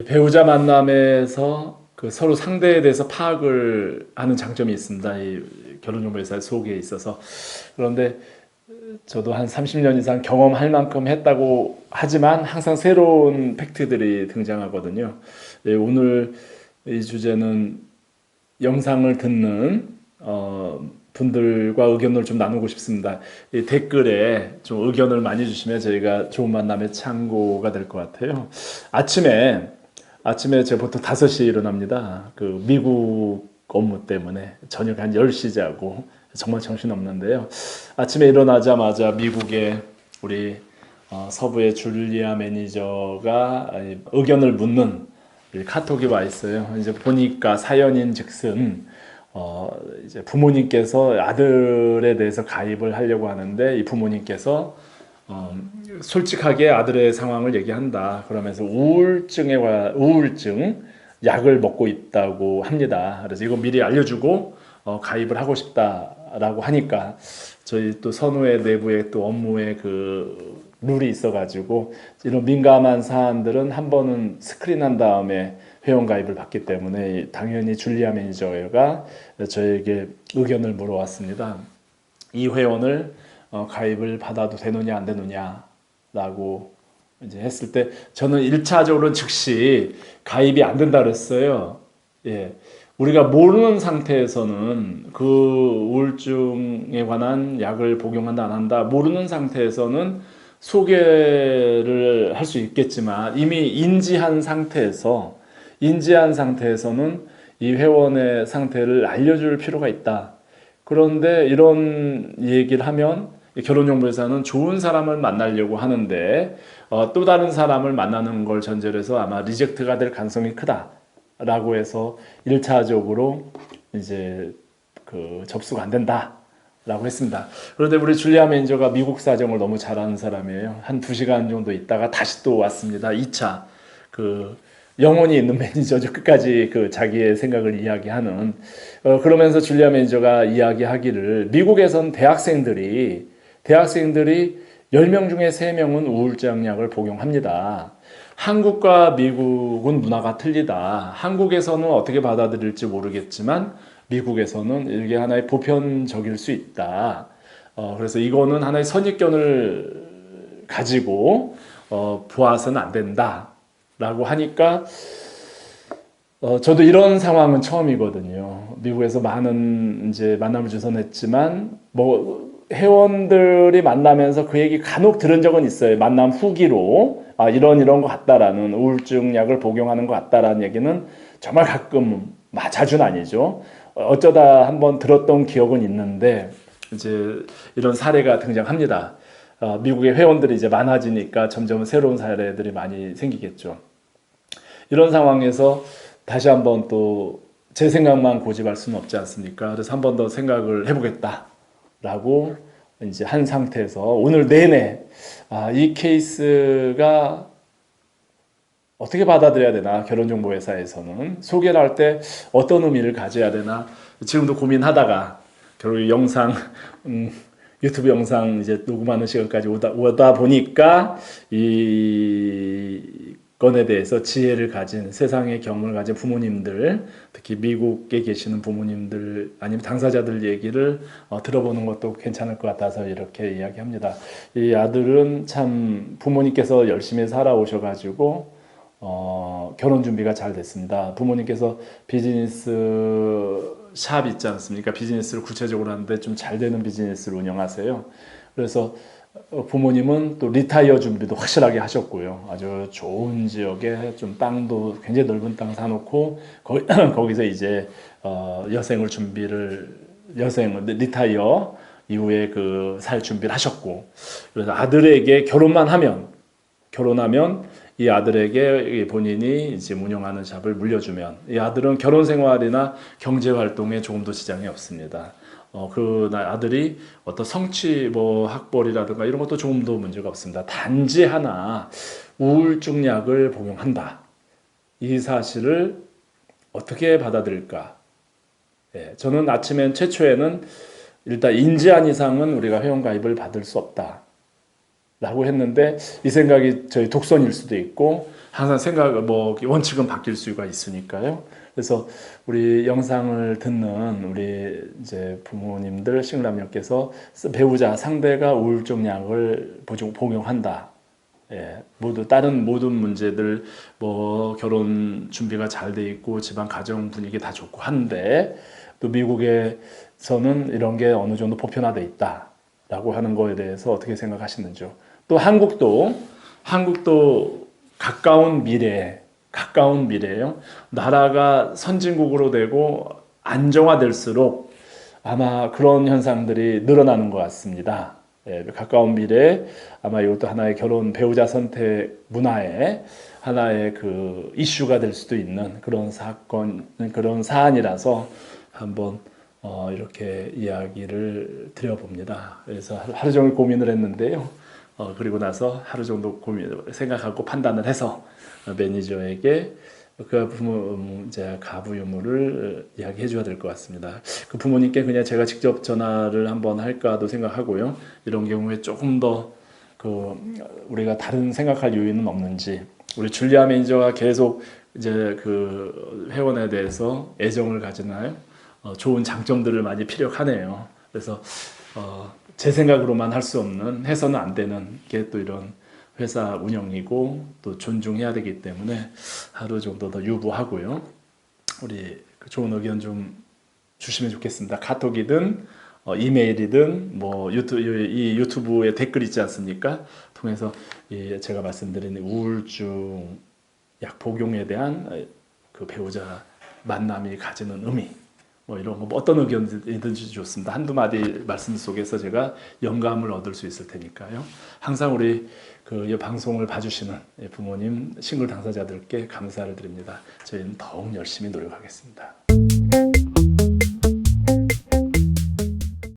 배우자 만남에서 그 서로 상대에 대해서 파악을 하는 장점이 있습니다. 이 결혼정보회사 속에 있어서. 그런데 저도 한 30년 이상 경험할 만큼 했다고 하지만 항상 새로운 팩트들이 등장하거든요. 오늘 이 주제는 영상을 듣는 분들과 의견을 좀 나누고 싶습니다. 이 댓글에 좀 의견을 많이 주시면 저희가 좋은 만남의 참고가 될 것 같아요. 아침에 제가 보통 5시에 일어납니다. 그 미국 업무 때문에 저녁 한 10시 자고 정말 정신없는데요. 아침에 일어나자마자 미국에 우리 서부의 줄리아 매니저가 의견을 묻는 카톡이 와 있어요. 이제 보니까 사연인 즉슨 이제 부모님께서 아들에 대해서 가입을 하려고 하는데 이 부모님께서 솔직하게 아들의 상황을 얘기한다. 그러면서 우울증 약을 먹고 있다고 합니다. 그래서 이거 미리 알려주고 가입을 하고 싶다라고 하니까 저희 또 선후회 내부에 또 업무에 그 룰이 있어가지고 이런 민감한 사안들은 한 번은 스크린한 다음에 회원 가입을 받기 때문에 당연히 줄리아 매니저가 저에게 의견을 물어왔습니다. 이 회원을 가입을 받아도 되느냐 안 되느냐라고 이제 했을 때 저는 1차적으로는 즉시 가입이 안 된다 그랬어요. 예. 우리가 모르는 상태에서는 그 우울증에 관한 약을 복용한다 안 한다 모르는 상태에서는 소개를 할 수 있겠지만 이미 인지한 상태에서는 이 회원의 상태를 알려줄 필요가 있다. 그런데 이런 얘기를 하면 결혼정보회사는 좋은 사람을 만나려고 하는데 또 다른 사람을 만나는 걸 전제로 해서 아마 리젝트가 될 가능성이 크다라고 해서 1차적으로 이제 그 접수가 안 된다. 라고 했습니다. 그런데 우리 줄리아 매니저가 미국 사정을 너무 잘 아는 사람이에요. 한 2시간 정도 있다가 다시 또 왔습니다. 2차. 그 영혼이 있는 매니저죠. 끝까지 그 자기의 생각을 이야기하는. 그러면서 줄리아 매니저가 이야기하기를 미국에선 대학생들이 10명 중에 3명은 우울증 약을 복용합니다. 한국과 미국은 문화가 틀리다. 한국에서는 어떻게 받아들일지 모르겠지만 미국에서는 이게 하나의 보편적일 수 있다. 그래서 이거는 하나의 선입견을 가지고 보아서는 안 된다. 라고 하니까 저도 이런 상황은 처음이거든요. 미국에서 많은 이제 만남을 주선했지만 뭐 회원들이 만나면서 그 얘기 간혹 들은 적은 있어요. 만남 후기로 이런 것 같다라는 우울증 약을 복용하는 것 같다라는 얘기는 정말 가끔 자주는 아니죠. 어쩌다 한번 들었던 기억은 있는데 이제 이런 사례가 등장합니다. 미국의 회원들이 이제 많아지니까 점점 새로운 사례들이 많이 생기겠죠. 이런 상황에서 다시 한번 또 제 생각만 고집할 수는 없지 않습니까? 그래서 한 번 더 생각을 해보겠다라고 이제 한 상태에서 오늘 내내 이 케이스가 어떻게 받아들여야 되나, 결혼정보회사에서는 소개를 할 때 어떤 의미를 가져야 되나 지금도 고민하다가 결국 유튜브 영상 이제 녹음하는 시간까지 오다 보니까 이 건에 대해서 지혜를 가진, 세상의 경험을 가진 부모님들, 특히 미국에 계시는 부모님들 아니면 당사자들 얘기를 들어보는 것도 괜찮을 것 같아서 이렇게 이야기합니다. 이 아들은 참 부모님께서 열심히 살아오셔가지고 결혼 준비가 잘 됐습니다. 부모님께서 비즈니스 샵 있지 않습니까? 비즈니스를 구체적으로 하는데 좀 잘 되는 비즈니스를 운영하세요. 그래서 부모님은 또 리타이어 준비도 확실하게 하셨고요. 아주 좋은 지역에 좀 땅도 굉장히 넓은 땅 사놓고 거기서 이제 리타이어 이후에 그 살 준비를 하셨고, 그래서 아들에게 결혼하면 이 아들에게 본인이 이제 운영하는 샵을 물려주면 이 아들은 결혼 생활이나 경제 활동에 조금도 지장이 없습니다. 그 아들이 어떤 성취 학벌이라든가 이런 것도 조금도 문제가 없습니다. 단지 하나 우울증 약을 복용한다. 이 사실을 어떻게 받아들일까? 저는 최초에는 일단 인지한 이상은 우리가 회원가입을 받을 수 없다 라고 했는데, 이 생각이 저희 독선일 수도 있고 항상 생각 뭐 원칙은 바뀔 수가 있으니까요. 그래서 우리 영상을 듣는 우리 이제 부모님들 싱글남녀께서 배우자 상대가 우울증 약을 복용한다. 예, 모두 다른 모든 문제들 뭐 결혼 준비가 잘 돼 있고 집안 가정 분위기 다 좋고 한데 또 미국에서는 이런 게 어느 정도 보편화돼 있다라고 하는 거에 대해서 어떻게 생각하시는지요? 또 한국도 가까운 미래에요. 나라가 선진국으로 되고 안정화될수록 아마 그런 현상들이 늘어나는 것 같습니다. 예, 가까운 미래에 아마 이것도 하나의 결혼 배우자 선택 문화의 하나의 그 이슈가 될 수도 있는 그런 그런 사안이라서 한번 이렇게 이야기를 드려봅니다. 그래서 하루 종일 고민을 했는데요. 그리고 나서 하루 정도 생각하고 판단을 해서 매니저에게 그 이제 가부 유무를 이야기해 줘야 될 것 같습니다. 그 부모님께 그냥 제가 직접 전화를 한번 할까도 생각하고요. 이런 경우에 조금 더 우리가 다른 생각할 요인은 없는지 우리 줄리아 매니저가 계속 이제 그 회원에 대해서 애정을 가지나요? 좋은 장점들을 많이 피력하네요. 그래서 제 생각으로만 할 수 없는 해서는 안 되는 게 또 이런 회사 운영이고 또 존중해야 되기 때문에 하루 정도 더 유보하고요. 우리 좋은 의견 좀 주시면 좋겠습니다. 카톡이든 이메일이든 뭐 유튜브에 댓글 있지 않습니까? 통해서 제가 말씀드린 우울증 약 복용에 대한 그 배우자 만남이 가지는 의미 뭐 이런 거 어떤 의견이든지 좋습니다. 한두 마디 말씀 속에서 제가 영감을 얻을 수 있을 테니까요. 항상 우리 이 방송을 봐주시는 부모님 싱글 당사자들께 감사를 드립니다. 저희는 더욱 열심히 노력하겠습니다.